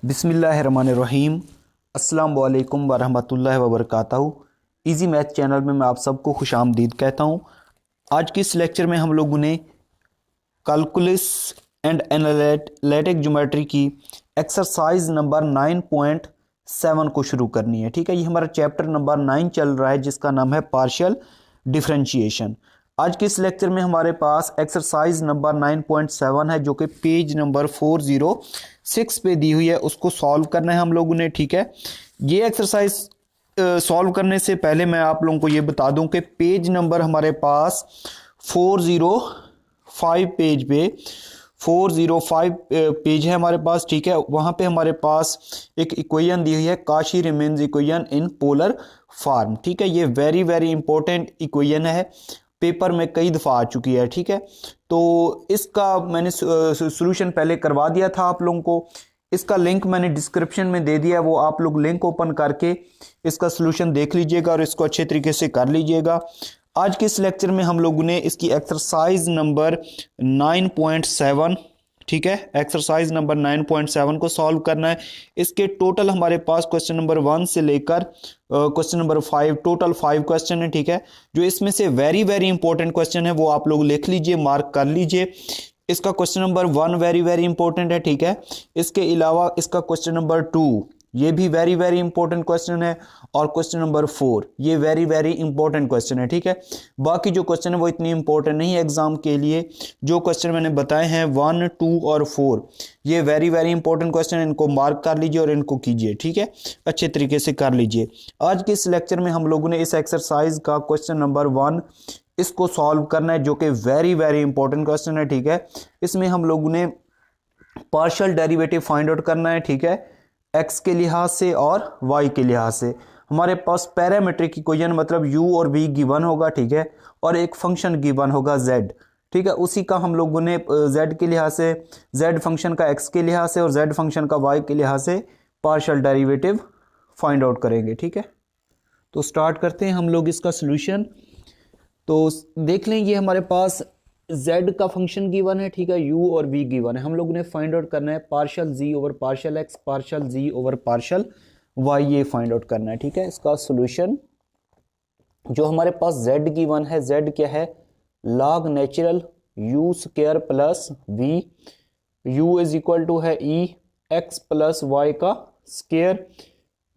बिस्मिल्लाहिर्रहमानिर्रहीम। अस्सलाम वालेकुम वरहमतुल्लाहि वबरकातुहू। इजी मैथ चैनल में मैं आप सबको खुशामदीद कहता हूँ। आज के इस लेक्चर में हम लोगों ने कैलकुलस एंड एनालिटिक ज्योमेट्री की एक्सरसाइज नंबर 9.7 को शुरू करनी है। ठीक है, ये हमारा चैप्टर नंबर 9 चल रहा है जिसका नाम है पार्शियल डिफरेंशिएशन। आज के इस लेक्चर में हमारे पास एक्सरसाइज नंबर 9.7 है जो कि पेज नंबर 406 पे दी हुई है, उसको सॉल्व करना है हम लोगों ने। ठीक है, ये एक्सरसाइज सॉल्व करने से पहले मैं आप लोगों को ये बता दूं कि पेज नंबर हमारे पास 405 पेज पे 405 पेज है हमारे पास। ठीक है, वहां पे हमारे पास एक इक्वेशन दी हुई है, Cauchy Riemann's equation in polar form. ठीक है, ये वेरी वेरी इंपॉर्टेंट इक्वेशन है, पेपर में कई दफ़ा आ चुकी है। ठीक है, तो इसका मैंने सॉल्यूशन पहले करवा दिया था आप लोगों को, इसका लिंक मैंने डिस्क्रिप्शन में दे दिया है, वो आप लोग लिंक ओपन करके इसका सॉल्यूशन देख लीजिएगा और इसको अच्छे तरीके से कर लीजिएगा। आज के इस लेक्चर में हम लोगों ने इसकी एक्सरसाइज नंबर 9.7, ठीक है, एक्सरसाइज नंबर 9.7 को सॉल्व करना है। इसके टोटल हमारे पास क्वेश्चन नंबर 1 से लेकर क्वेश्चन नंबर 5, टोटल 5 क्वेश्चन है। ठीक है, जो इसमें से वेरी वेरी इंपॉर्टेंट क्वेश्चन है वो आप लोग लिख लीजिए, मार्क कर लीजिए। इसका question number 1 very very important है। ठीक है, इसके अलावा इसका क्वेश्चन नंबर 2 ये भी वेरी वेरी इंपॉर्टेंट क्वेश्चन है, और क्वेश्चन नंबर 4 ये वेरी वेरी इंपॉर्टेंट क्वेश्चन है। ठीक है, बाकी जो क्वेश्चन है वो इतनी इंपॉर्टेंट नहीं है एग्जाम के लिए। जो क्वेश्चन मैंने बताए हैं 1, 2 और 4 ये वेरी वेरी इंपॉर्टेंट क्वेश्चन है, इनको मार्क कर लीजिए और इनको कीजिए। ठीक है, अच्छे तरीके से कर लीजिए। आज के इस लेक्चर में हम लोगों ने इस एक्सरसाइज का क्वेश्चन नंबर 1 इसको सॉल्व करना है, जो कि वेरी वेरी इंपॉर्टेंट क्वेश्चन है। ठीक है, इसमें हम लोगों ने पार्शियल डेरिवेटिव फाइंड आउट करना है। ठीक है, x के लिहाज से और y के लिहाज से। हमारे पास पैरामीट्रिक इक्वेशन मतलब u और v गिवन होगा। ठीक है, और एक फंक्शन गिवन होगा z। ठीक है, उसी का हम लोगों ने z के लिहाज से, z फंक्शन का x के लिहाज से और z फंक्शन का y के लिहाज से पार्शियल डेरिवेटिव फाइंड आउट करेंगे। ठीक है, तो स्टार्ट करते हैं हम लोग इसका सोल्यूशन। तो देख लें, ये हमारे पास z का फंक्शन गिवन है। ठीक है, u और v गिवन है। हम लोगों ने फाइंड आउट करना है partial z over partial x, partial z over partial y, ये फाइंड आउट करना है। ठीक है, इसका सॉल्यूशन जो हमारे पास z गिवन है, z क्या है, log natural u square plus v, u is equal to है e x प्लस y का square,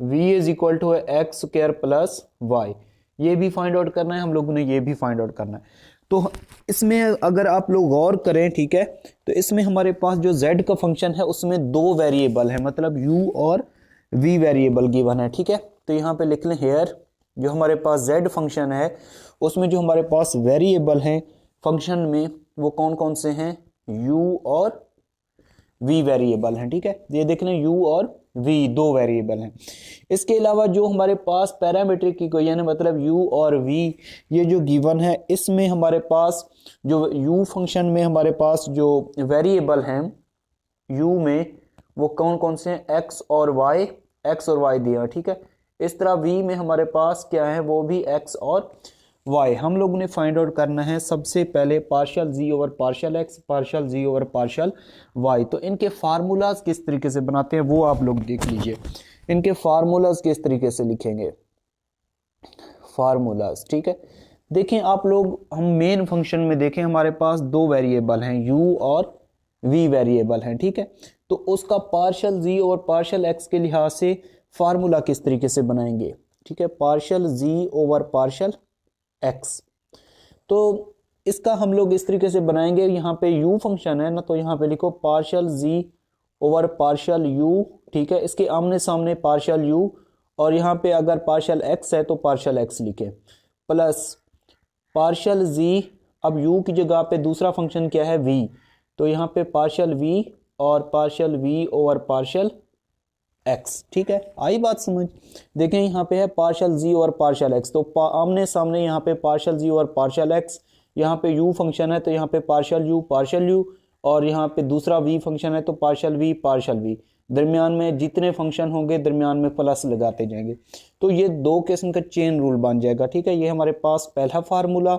v is equal to है x स्क्वायर प्लस y। ये भी फाइंड आउट करना है हम लोगों ने, ये भी फाइंड आउट करना है। तो इसमें अगर आप लोग गौर करें, ठीक है, तो इसमें हमारे पास जो z का फंक्शन है उसमें 2 वेरिएबल है, मतलब u और v वेरिएबल गिवन है। ठीक है, तो यहाँ पे लिख लें हेयर, जो हमारे पास z फंक्शन है उसमें जो हमारे पास वेरिएबल हैं फंक्शन में वो कौन कौन से हैं, u और v वेरिएबल हैं। ठीक है, ये देख लें u और v 2 वेरिएबल हैं। इसके अलावा जो हमारे पास पैरामीट्रिक इक्वेशन है मतलब u और v ये जो गिवन है, इसमें हमारे पास जो u फंक्शन में हमारे पास जो वेरिएबल हैं u में वो कौन कौन से हैं, x और y दिया। ठीक है, इस तरह v में हमारे पास क्या है, वो भी x और y। हम लोगों ने फाइंड आउट करना है सबसे पहले partial z over partial x, partial z over partial y। तो इनके फार्मूलाज किस तरीके से बनाते हैं वो आप लोग देख लीजिए। इनके फार्मूलाज किस तरीके से लिखेंगे, फार्मूलाज। ठीक है, देखें आप लोग, हम मेन फंक्शन में देखें हमारे पास 2 वेरिएबल हैं, u और v वेरिएबल हैं। ठीक है, तो उसका partial z over partial x के लिहाज से फार्मूला किस तरीके से बनाएंगे। ठीक है, partial z over partial x, तो इसका हम लोग इस तरीके से बनाएंगे, यहाँ पे u फंक्शन है ना, तो यहाँ पे लिखो partial z over partial u। ठीक है, इसके आमने सामने पार्शियल u, और यहाँ पे अगर पार्शियल x है तो पार्शियल x लिखे, प्लस पार्शियल z, अब u की जगह पे दूसरा फंक्शन क्या है v, तो यहाँ पे पार्शियल v और partial v over partial x। ठीक है, आई बात समझ। देखें यहाँ पे है पार्शियल z और पार्शियल x, तो आमने सामने यहाँ पे पार्शियल z और पार्शियल x, यहाँ पे u फंक्शन है तो यहाँ पे पार्शियल u, और यहाँ पे दूसरा v फंक्शन है तो पार्शियल v। दरमियान में जितने फंक्शन होंगे दरमियान में प्लस लगाते जाएंगे, तो ये 2 किस्म का चेन रूल बन जाएगा। ठीक है, ये हमारे पास पहला फार्मूला।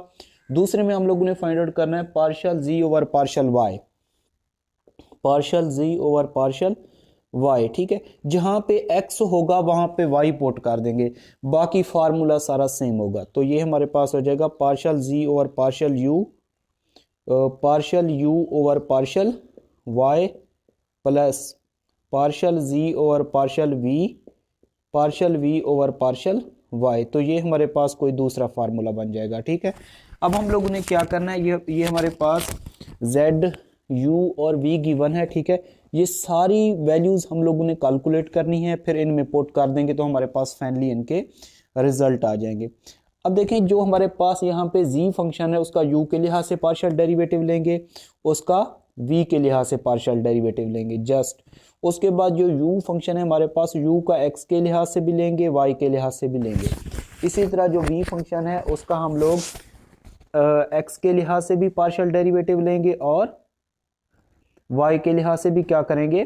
दूसरे में हम लोगों ने फाइंड आउट करना है partial z over partial y, partial z over partial y, ठीक है। जहां पे x होगा वहां पे y पुट कर देंगे, बाकी फार्मूला सारा सेम होगा। तो ये हमारे पास हो जाएगा partial z over partial u over partial y plus partial z over partial v over partial y। तो ये हमारे पास कोई दूसरा फार्मूला बन जाएगा, ठीक है। अब हम लोगों ने क्या करना है, ये हमारे पास z u और v गिवन है, ठीक है। ये सारी वैल्यूज हम लोगों ने कैलकुलेट करनी है, फिर इनमें पुट कर देंगे तो हमारे पास फाइनली इनके रिजल्ट आ जाएंगे। अब देखें, जो हमारे पास यहाँ पे z फंक्शन है उसका u के लिहाज से पार्शियल डेरिवेटिव लेंगे, उसका v के लिहाज से पार्शियल डेरिवेटिव लेंगे जस्ट। उसके बाद जो u फंक्शन है हमारे पास, u का x के लिहाज से भी लेंगे, y के लिहाज से भी लेंगे। इसी तरह जो v फंक्शन है उसका हम लोग x के लिहाज से भी पार्शियल डेरिवेटिव लेंगे और y के लिहाज से भी क्या करेंगे,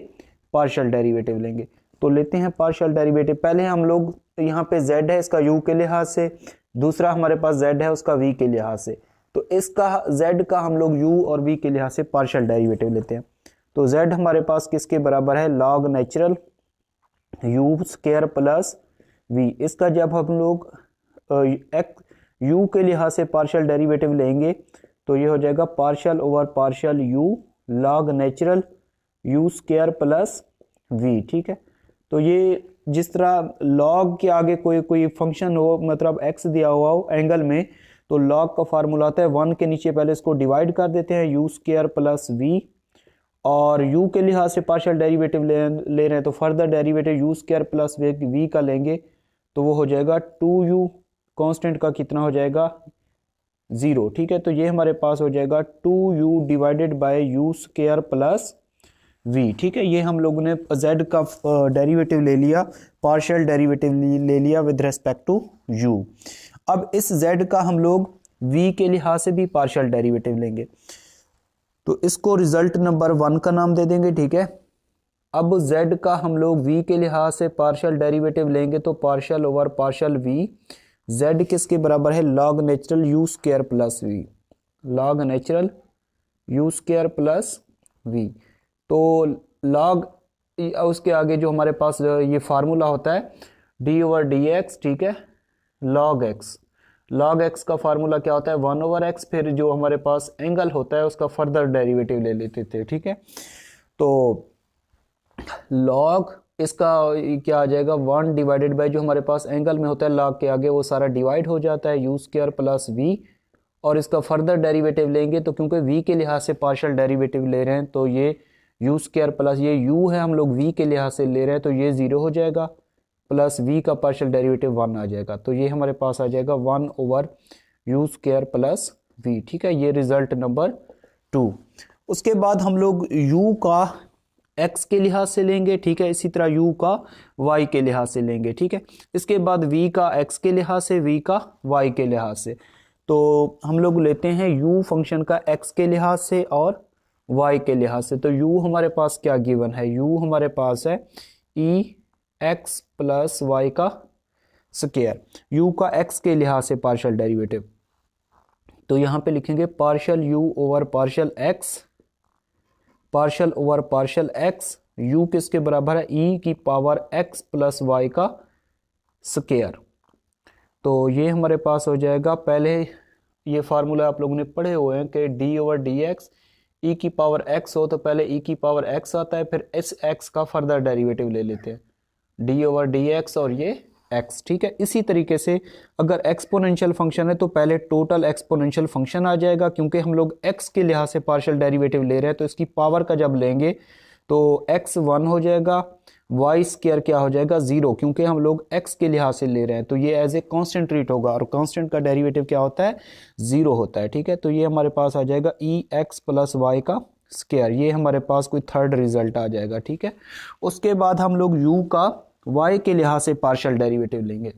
पार्शियल डेरिवेटिव लेंगे। तो लेते हैं पार्शियल डेरिवेटिव। पहले हम लोग यहाँ पे z है इसका u के लिहाज से, दूसरा हमारे पास z है उसका v के लिहाज से। तो इसका z का हम लोग u और v के लिहाज से पार्शियल डेरिवेटिव लेते हैं। तो z हमारे पास किसके बराबर है, log natural u square plus v। इसका जब हम लोग u के लिहाज से पार्शियल डेरिवेटिव लेंगे तो ये हो जाएगा partial over partial u log natural u square plus v, ठीक है। तो ये जिस तरह लॉग के आगे कोई फंक्शन हो, मतलब x दिया हुआ हो एंगल में, तो लॉग का फार्मूला आता है 1 के नीचे पहले इसको डिवाइड कर देते हैं u स्क्वायर प्लस v, और u के लिहाज से पार्शियल डेरिवेटिव ले रहे हैं तो further derivative u square plus v का लेंगे तो वो हो जाएगा 2u, कांस्टेंट का कितना हो जाएगा 0, ठीक है। तो ये हमारे पास हो जाएगा 2u divided bye u square plus v, ठीक है। ये हम लोगों ने z का डेरिवेटिव ले लिया, पार्शियल डेरिवेटिव ले लिया विद रेस्पेक्ट टू u। अब इस z का हम लोग v के लिहाज से भी पार्शियल डेरिवेटिव लेंगे, तो इसको रिजल्ट नंबर 1 का नाम दे देंगे, ठीक है। अब z का हम लोग v के लिहाज से पार्शियल डेरिवेटिव लेंगे तो partial over partial v, z किसके बराबर है, log natural u square plus v, log natural u square plus v। तो लॉग, उसके आगे जो हमारे पास ये फार्मूला होता है d ओवर डी एक्स, ठीक है, लॉग x। लॉग x का फार्मूला क्या होता है 1 ओवर x, फिर जो हमारे पास एंगल होता है उसका फर्दर डेरिवेटिव ले लेते थे, ठीक है। तो लॉग इसका क्या आ जाएगा 1 डिवाइडेड बाय जो हमारे पास एंगल में होता है लॉग के आगे वो सारा डिवाइड हो जाता है u स्क्वायर प्लस v, और इसका फर्दर डेरिवेटिव लेंगे तो क्योंकि v के लिहाज से पार्शियल डेरिवेटिव ले रहे हैं तो ये u स्क्वायर प्लस ये u है हम लोग v के लिहाज से ले रहे हैं तो ये 0 हो जाएगा, प्लस v का पार्शियल डेरिवेटिव 1 आ जाएगा। तो ये हमारे पास आ जाएगा 1 over u square plus v, ठीक है। ये रिजल्ट नंबर 2। उसके बाद हम लोग u का x के लिहाज से लेंगे, ठीक है, इसी तरह u का y के लिहाज से लेंगे, ठीक है। इसके बाद v का x के लिहाज से, v का y के लिहाज से। तो हम लोग लेते हैं u फंक्शन का x के लिहाज से और y के लिहाज से। तो u हमारे पास क्या गिवन है, u हमारे पास है e x प्लस y का स्क्वायर, u का x के लिहाज से पार्शियल डेरिवेटिव। तो यहाँ पे लिखेंगे partial u over partial x, partial over partial x, u किसके बराबर है e की पावर x प्लस y का स्क्वायर। तो ये हमारे पास हो जाएगा, पहले ये फार्मूला आप लोगों ने पढ़े हुए हैं कि d over D x, e की पावर x हो तो पहले e की पावर x आता है, फिर इस x का फर्दर डेरिवेटिव ले लेते हैं d ओवर डी एक्स और ये x, ठीक है। इसी तरीके से अगर एक्सपोनेंशियल फंक्शन है तो पहले टोटल एक्सपोनेंशियल फंक्शन आ जाएगा, क्योंकि हम लोग x के लिहाज से पार्शियल डेरिवेटिव ले रहे हैं तो इसकी पावर का जब लेंगे तो x 1 हो जाएगा, y स्क्वायर क्या हो जाएगा 0, क्योंकि हम लोग x के लिहाज से ले रहे हैं तो ये एज ए कांस्टेंट ट्रीट होगा, और कांस्टेंट का डेरिवेटिव क्या होता है 0 होता है, ठीक है। तो ये हमारे पास आ जाएगा e x प्लस y का स्क्वायर, ये हमारे पास कोई थर्ड रिजल्ट आ जाएगा, ठीक है। उसके बाद हम लोग u का y के लिहाज से पार्शियल डेरिवेटिव लेंगे,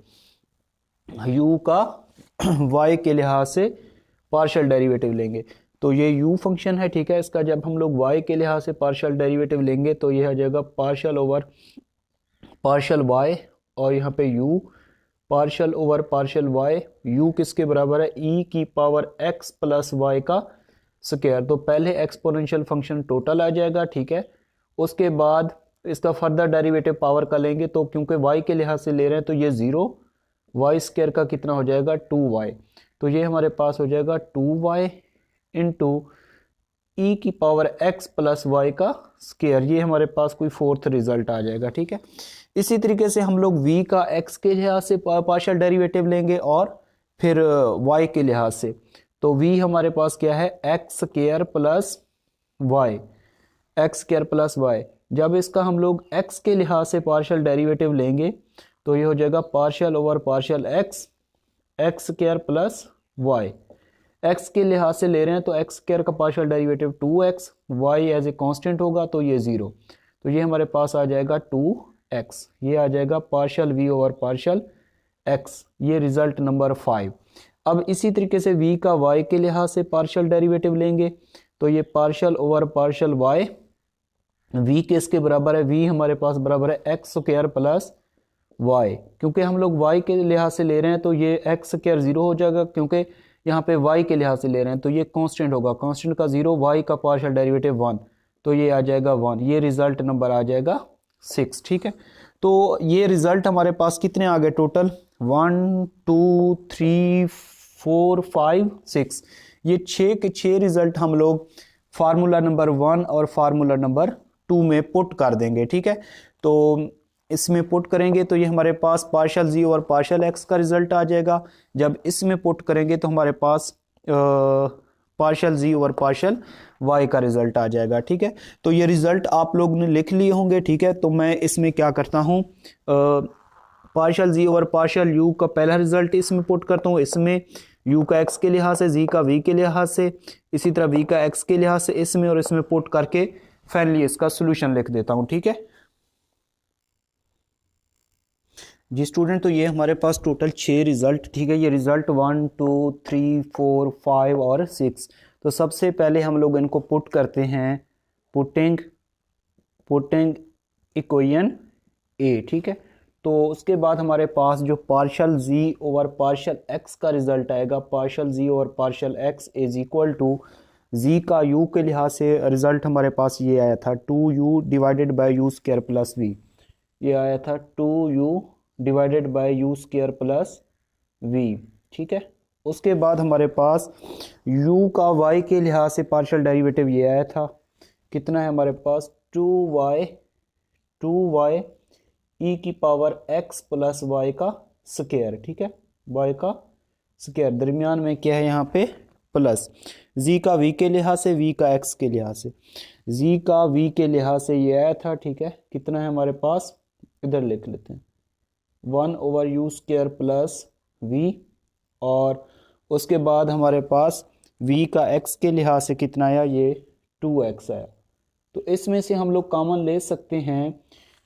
u का y के लिहाज से पार्शियल डेरिवेटिव लेंगे। तो ये u फंक्शन है, ठीक है, इसका जब हम लोग y के लिहाज से पार्शियल डेरिवेटिव लेंगे तो ये आ जाएगा पार्शियल ओवर पार्शियल y, और यहाँ पे u partial over partial y, u किसके बराबर है e की पावर x प्लस y का स्क्वायर। तो पहले एक्सपोनेंशियल फंक्शन टोटल आ जाएगा, ठीक है। उसके बाद इसका फर्दर डेरिवेटिव पावर का लेंगे तो क्योंकि y के लिहाज से ले रहे हैं तो ये 0, वाई स्क्वायर का कितना हो जाएगा 2y, तो ये हमारे पास हो जाएगा 2y इंटू ई की पावर x प्लस वाई का स्क्वायर, ये हमारे पास कोई फोर्थ रिजल्ट आ जाएगा। ठीक है, इसी तरीके से हम लोग v का x के लिहाज से पार्शियल डेरिवेटिव लेंगे और फिर y के लिहाज से, तो v हमारे पास क्या है x square plus Y, X square plus Y. जब इसका हम लोग x के लिहाज से पार्शियल डेरिवेटिव लेंगे तो ये हो जाएगा partial over partial x, X square plus Y. x के लिहाज से ले रहे हैं तो एक्स स्क्वायर का partial derivative 2x, y as a constant होगा तो ये 0, तो ये हमारे पास आ जाएगा 2x, ये आ जाएगा partial v over partial x, ये रिजल्ट नंबर 5। अब इसी तरीके से v का y के लिहाज से पार्शियल डेरिवेटिव लेंगे तो ये partial over partial y, v किसके बराबर है, v हमारे पास बराबर है एक्स स्क्वायर प्लस y, क्योंकि हम लोग y के लिहाज से ले रहे हैं तो ये एक्स स्क्वायर 0 हो जाएगा, क्योंकि यहाँ पे y के लिहाज से ले रहे हैं तो ये कांस्टेंट होगा, कांस्टेंट का 0, y का पार्शियल डेरिवेटिव 1, तो ये आ जाएगा 1, ये रिजल्ट नंबर आ जाएगा 6। ठीक है, तो ये रिजल्ट हमारे पास कितने आ गए टोटल, 1 2 3 4 5 6, ये 6 के 6 रिजल्ट हम लोग फार्मूला नंबर 1 और फार्मूला नंबर 2 में पुट कर देंगे। ठीक है, तो इसमें पुट करेंगे तो ये हमारे पास पार्शियल जी और पार्शियल एक्स का रिजल्ट आ जाएगा। जब इसमें पुट करेंगे तो हमारे पास पार्शियल जी और पार्शियल वाई का रिजल्ट आ जाएगा। ठीक है, तो ये रिजल्ट आप लोग ने लिख लिए होंगे। ठीक है, तो मैं इसमें क्या करता हूँ, पार्शियल जी और पार्शियल यू का पहला रिजल्ट इसमें पुट करता हूँ, इसमें यू का एक्स के लिहाज से, जी का वी के लिहाज से, इसी तरह वी का एक्स के लिहाज से इसमें और इसमें पुट करके फाइनली इसका सोल्यूशन लिख देता हूँ। ठीक है जी स्टूडेंट, तो ये हमारे पास टोटल 6 रिजल्ट, ठीक है, ये रिजल्ट 1 2 3 4 5 और 6। तो सबसे पहले हम लोग इनको पुट करते हैं, पुटिंग इक्वेशन ए। ठीक है, तो उसके बाद हमारे पास जो partial G over partial X का रिजल्ट आएगा, partial G over partial X is equal to G का यू के लिहाज से रिजल्ट हमारे पास ये आया था 2u divided by U square plus V, ये आया था 2u divided by U square plus V. ठीक है, उसके बाद हमारे पास u का y के लिहाज से पार्शियल डेरिवेटिव ये आया था, कितना है हमारे पास 2y e की पावर x प्लस y का स्क्वायर। ठीक है, y का स्क्वायर, दरमियान में क्या है यहाँ पे प्लस, z का v के लिहाज से, v का x के लिहाज से, z का v के लिहाज से ये आया था। ठीक है, कितना है हमारे पास, इधर लिख लेते हैं 1 over U square plus V, और उसके बाद हमारे पास v का x के लिहाज से कितना आया, ये 2x आया। तो इसमें से हम लोग कॉमन ले सकते हैं,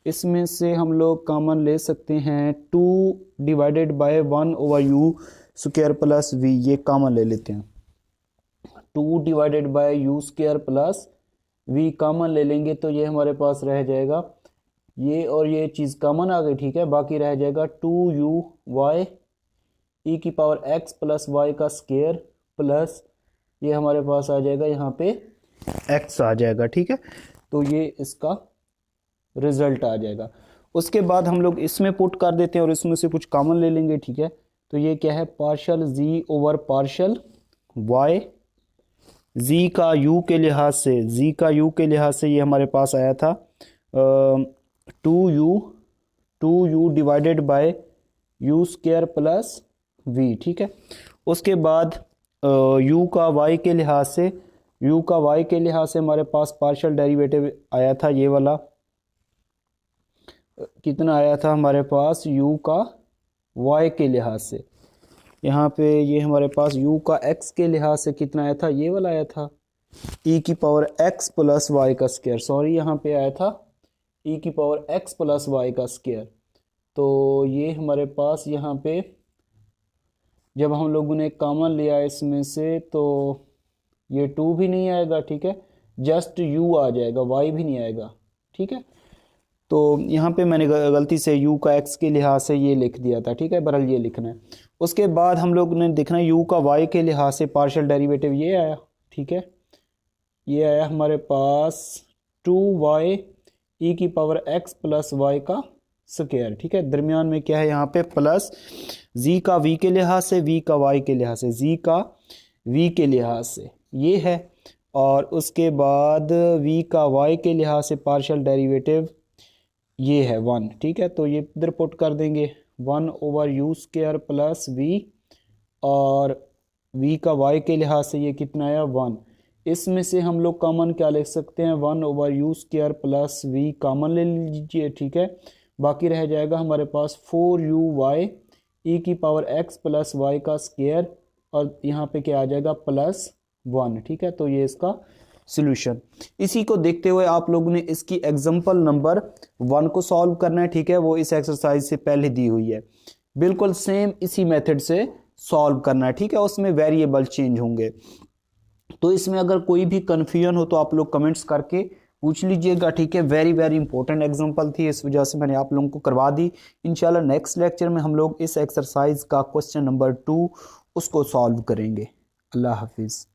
इसमें से हम लोग कॉमन ले सकते हैं 2 divided by 1 over U square plus V, ये कॉमन ले लेते हैं, 2 divided by U square plus V common ले लेंगे तो ये हमारे पास रह जाएगा, ये और ये चीज़ कॉमन आ गई। ठीक है, बाकी रह जाएगा 2u y e की पावर x प्लस वाई का स्क्वायर प्लस ये हमारे पास आ जाएगा यहाँ पे x आ जाएगा। ठीक है, तो ये इसका रिजल्ट आ जाएगा। उसके बाद हम लोग इसमें पुट कर देते हैं और इसमें से कुछ कॉमन ले लेंगे। ठीक है, तो ये क्या है partial G over partial y, जी का u के लिहाज से, जी का u के लिहाज से ये हमारे पास आया था 2u divided by U square plus V. ठीक है, उसके बाद u का y के लिहाज से, u का y के लिहाज से हमारे पास पार्शियल डेरिवेटिव आया था, ये वाला कितना आया था हमारे पास u का y के लिहाज से, यहाँ पे ये हमारे पास u का x के लिहाज से कितना आया था, ये वाला आया था e की पावर x प्लस वाई का स्क्वायर, सॉरी यहाँ पे आया था e की पावर x प्लस वाई का स्क्वायर। तो ये हमारे पास यहाँ पे जब हम लोगों ने कॉमन लिया इसमें से तो ये 2 भी नहीं आएगा। ठीक है, जस्ट u आ जाएगा, y भी नहीं आएगा। ठीक है, तो यहाँ पे मैंने गलती से u का x के लिहाज से ये लिख दिया था। ठीक है, बहरहाल ये लिखना है। उसके बाद हम लोग ने देखना है u का y के लिहाज से पार्शियल डेरिवेटिव ये आया। ठीक है, ये आया हमारे पास 2y ई की पावर x प्लस वाई का स्क्वायर, ठीक है। दरमियान में क्या है यहाँ पे प्लस जी का वी के लिहाज से, वी का वाई के लिहाज से, जी का वी के लिहाज से ये है, और उसके बाद वी का वाई के लिहाज से पार्शियल डेरिवेटिव ये है 1, ठीक है। तो ये इधर पुट कर देंगे 1/u² प्लस वी, और v का y के लिहाज से ये कितना आया 1। इसमें से हम लोग कॉमन क्या लिख सकते हैं 1/u² प्लस वी कॉमन ले लीजिए, ठीक है। बाकी रह जाएगा हमारे पास 4u(y) ई की पावर x प्लस वाई का स्क्वायर, और यहाँ पे क्या आ जाएगा प्लस 1, ठीक है। तो ये इसका सॉल्यूशन। इसी को देखते हुए आप लोगों ने इसकी एग्जांपल नंबर 1 को सॉल्व करना है, ठीक है। वो इस एक्सरसाइज से पहले दी हुई है, बिल्कुल सेम इसी मेथड से सॉल्व करना है, ठीक है। उसमें वेरिएबल चेंज होंगे। तो इसमें अगर कोई भी कन्फ्यूजन हो तो आप लोग कमेंट्स करके पूछ लीजिएगा, ठीक है। वेरी वेरी इंपॉर्टेंट एग्जांपल थी, इस वजह से मैंने आप लोगों को करवा दी। इंशाल्लाह नेक्स्ट लेक्चर में हम लोग इस एक्सरसाइज का क्वेश्चन नंबर 2 उसको सॉल्व करेंगे। अल्लाह हाफिज़।